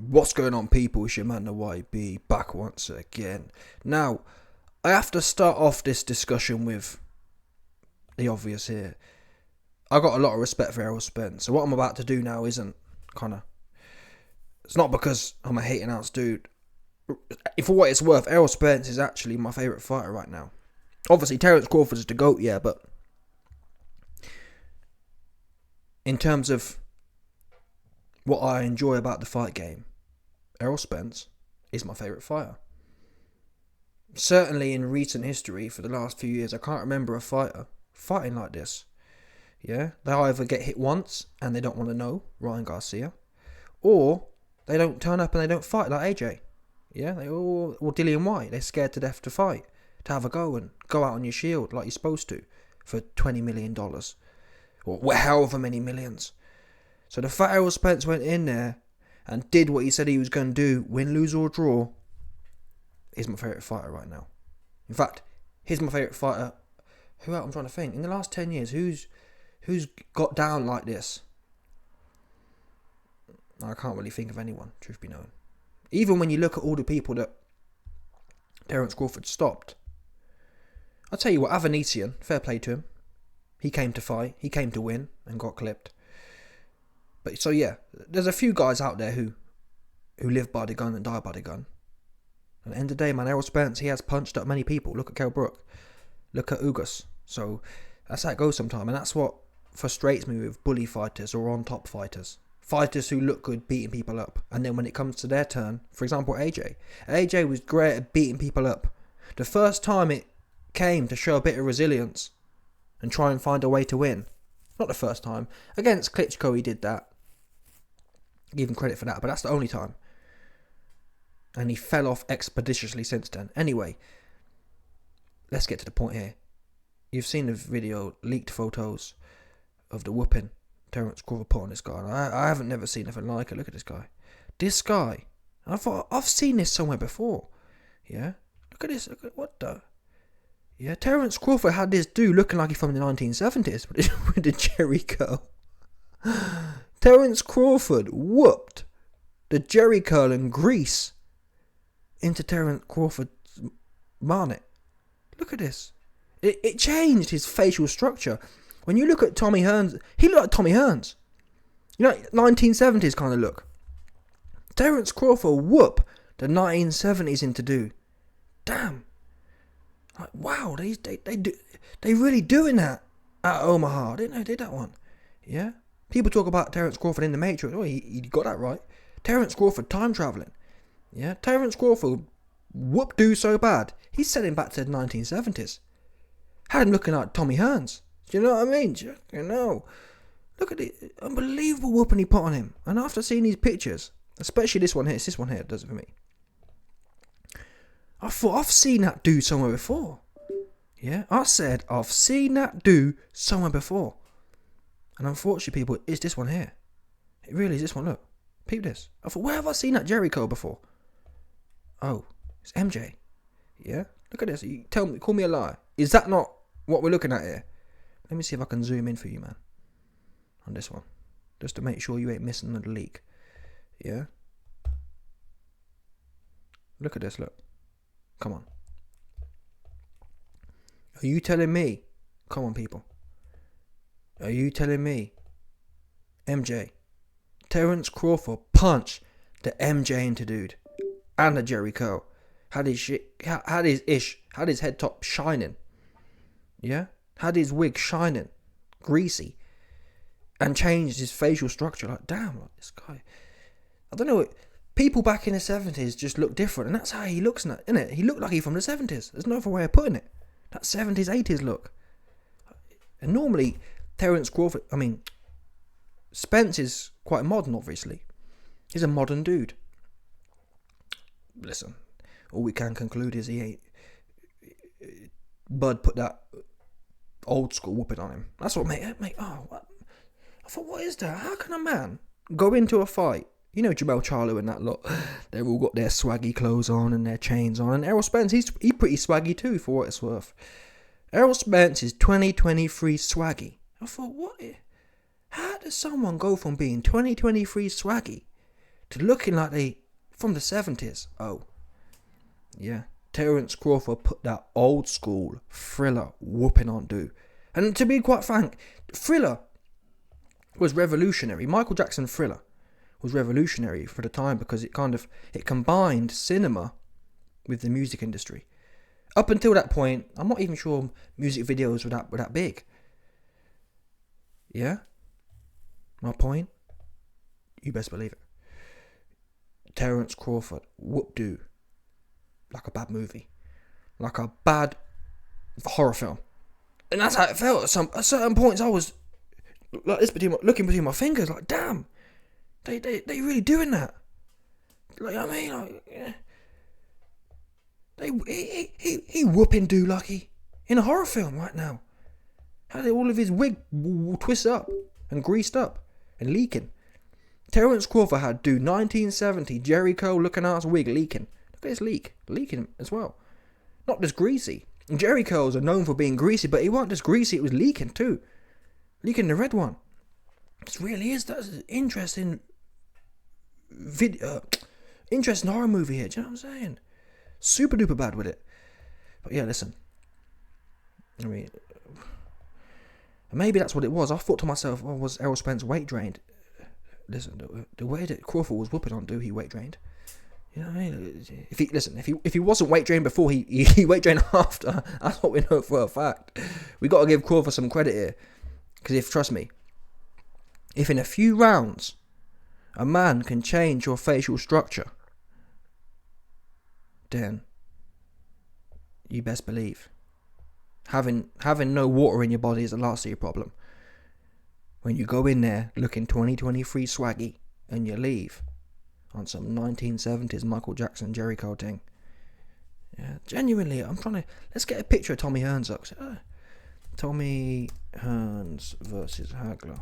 What's going on, people? It's your man the YB back once again. Now, I have to start off this discussion with the obvious here. I got a lot of respect for Errol Spence, so what I'm about to do now isn't it's not because I'm a hating ass dude. For what it's worth, Errol Spence is actually my favourite fighter right now. Obviously, Terence Crawford is the GOAT, yeah, but in terms of what I enjoy about the fight game, Errol Spence is my favourite fighter. Certainly in recent history, for the last few years, I can't remember a fighter fighting like this. Yeah, they either get hit once and they don't want to know, Ryan Garcia, or they don't turn up and they don't fight like AJ. Yeah, or Dillian White, they're scared to death to fight, to have a go and go out on your shield like you're supposed to for $20 million or however many millions. So the fact Errol Spence went in there and did what he said he was going to do, win, lose or draw, is my favourite fighter right now. In fact, he's my favourite fighter. Who else? I'm trying to think. In the last 10 years, who's got down like this? I can't really think of anyone, truth be known. Even when you look at all the people that Terence Crawford stopped. I'll tell you what, Avanesian, fair play to him. He came to fight, he came to win and got clipped. But so yeah, there's a few guys out there who live by the gun and die by the gun. At the end of the day, man, Errol Spence, he has punched up many people. Look at Kell Brook. Look at Ugas. So that's how it goes sometimes. And that's what frustrates me with bully fighters or on top fighters. Fighters who look good beating people up. And then when it comes to their turn, for example, AJ was great at beating people up. The first time it came to show a bit of resilience and try and find a way to win. Not the first time. Against Klitschko he did that. Give him credit for that, but that's the only time. And he fell off expeditiously since then. Anyway, let's get to the point here. You've seen the video, leaked photos of the whooping Terence Crawford put on this guy. I haven't never seen anything like it. Look at this guy. This guy. I thought, I've seen this somewhere before. Yeah? Look at this. Look at what the... Yeah, Terence Crawford had this dude looking like he's from the 1970s with the Jerry curl. Terence Crawford whooped the Jerry curl and grease into Terence Crawford's marnet. Look at this. It changed his facial structure. When you look at Tommy Hearns, he looked like Tommy Hearns. You know, 1970s kind of look. Terence Crawford whoop the 1970s into dude. Damn. Like, wow, they really doing that at Omaha. I didn't know they did that one. Yeah? People talk about Terence Crawford in the Matrix. Oh, he got that right. Terence Crawford time travelling. Yeah? Terence Crawford whooped dude so bad, he's sent him back to the 1970s. Had him looking like Tommy Hearns. Do you know what I mean? You know. Look at it. Unbelievable whooping he put on him. And after seeing these pictures, especially this one here, it's this one here that does it for me. I thought, I've seen that dude somewhere before. Yeah, I said, I've seen that dude somewhere before. And unfortunately, people, it's this one here. It really is this one, look. Peep this. I thought, where have I seen that Jericho before? Oh, it's MJ. Yeah, look at this. You tell me, call me a liar. Is that not what we're looking at here? Let me see if I can zoom in for you, man. On this one. Just to make sure you ain't missing the leak. Yeah? Look at this, look. Come on. Are you telling me? Come on, people. Are you telling me? MJ. Terence Crawford punched the MJ into dude. And the Jerry curl. Had his head top shining. Yeah? Had his wig shining. Greasy. And changed his facial structure. Like, damn, like this guy. I don't know. People back in the 70s just look different. And that's how he looks, isn't it? He looked like he's from the 70s. There's no other way of putting it. That 70s, 80s look. And normally, Terence Crawford, Spence is quite modern, obviously. He's a modern dude. Listen, all we can conclude is he ain't... Bud put that old school whooping on him. That's what, mate, what? I thought, what is that? How can a man go into a fight? You know Jamel Charlo and that lot. They've all got their swaggy clothes on and their chains on. And Errol Spence, he's pretty swaggy too, for what it's worth. Errol Spence is 2023 swaggy. I thought, what? How does someone go from being 2023 swaggy to looking like they from the 70s. Oh, yeah. Terence Crawford put that old school Thriller whooping on dude. And to be quite frank, Thriller was revolutionary. Michael Jackson Thriller was revolutionary for the time because it combined cinema with the music industry. Up until that point, I'm not even sure music videos were that big. Yeah? My point? You best believe it. Terence Crawford, whoop-doo. Like a bad movie. Like a bad horror film. And that's how it felt. At certain points, I was like this, looking between my fingers, like, damn, they really doing that. Like, I mean, like, yeah. He whooping do like he in a horror film right now. How did all of his wig twist up and greased up and leaking? Terence Crawford had 1970 Jerry Curl looking ass wig leaking. Look at this leaking as well. Not just greasy. And Jerry curls are known for being greasy, but he wasn't just greasy, it was leaking too. Leaking the red one. This really is, that's an interesting interesting horror movie here, do you know what I'm saying? Super duper bad with it. But yeah, listen. I mean, maybe that's what it was. I thought to myself, oh, was Errol Spence weight drained? Listen, the way that Crawford was whooping on he weight drained. You know what I mean? If he wasn't weight drained before, he weight drained after. That's what we know for a fact. We got to give Crawford some credit here, because trust me, if in a few rounds a man can change your facial structure, then you best believe having no water in your body is the last of your problem. When you go in there looking 2023 swaggy and you leave on some 1970s Michael Jackson Jerry Curl thing. Yeah, genuinely, let's get a picture of Tommy Hearns up. Tommy Hearns versus Hagler.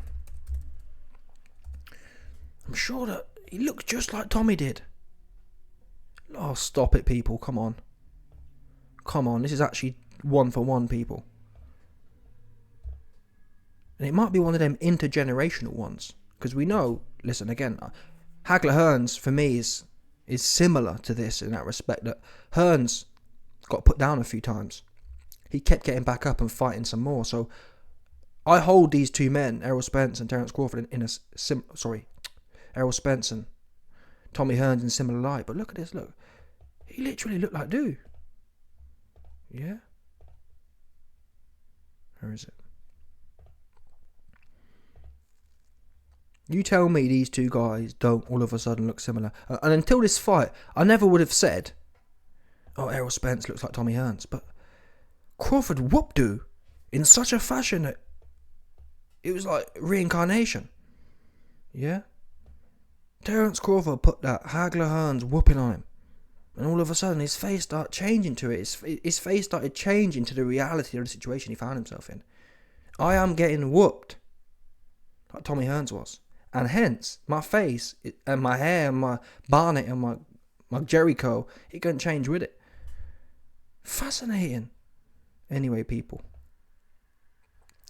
I'm sure that he looks just like Tommy did. Oh, stop it, people. Come on. This is actually 1-for-1, people. And it might be one of them intergenerational ones. Because we know, listen, again, Hagler Hearns, for me, is similar to this in that respect, that Hearns got put down a few times. He kept getting back up and fighting some more. So I hold these two men, Errol Spence and Terence Crawford, Errol Spence and Tommy Hearns in similar light. But look at this, look. He literally looked like dude. Yeah? Where is it? You tell me these two guys don't all of a sudden look similar. And until this fight, I never would have said, oh, Errol Spence looks like Tommy Hearns. But Crawford whoop-doo in such a fashion that it was like reincarnation. Yeah? Terence Crawford put that Hagler Hearns whooping on him. And all of a sudden his face started changing to it. His face started changing to the reality of the situation he found himself in. I am getting whooped like Tommy Hearns was. And hence, my face and my hair and my barnet and my Jerry curl, it couldn't change with it. Fascinating. Anyway, people,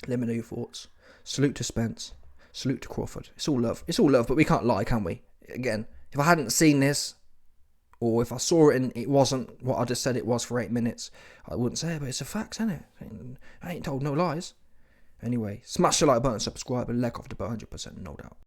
let me know your thoughts. Salute to Spence. Salute to Crawford. It's all love, but we can't lie, can we? Again, if I hadn't seen this, or if I saw it and it wasn't what I just said it was for 8 minutes, I wouldn't say it, but it's a fact, isn't it? I ain't told no lies. Anyway, smash the like button, subscribe, and leg off the button 100%, no doubt.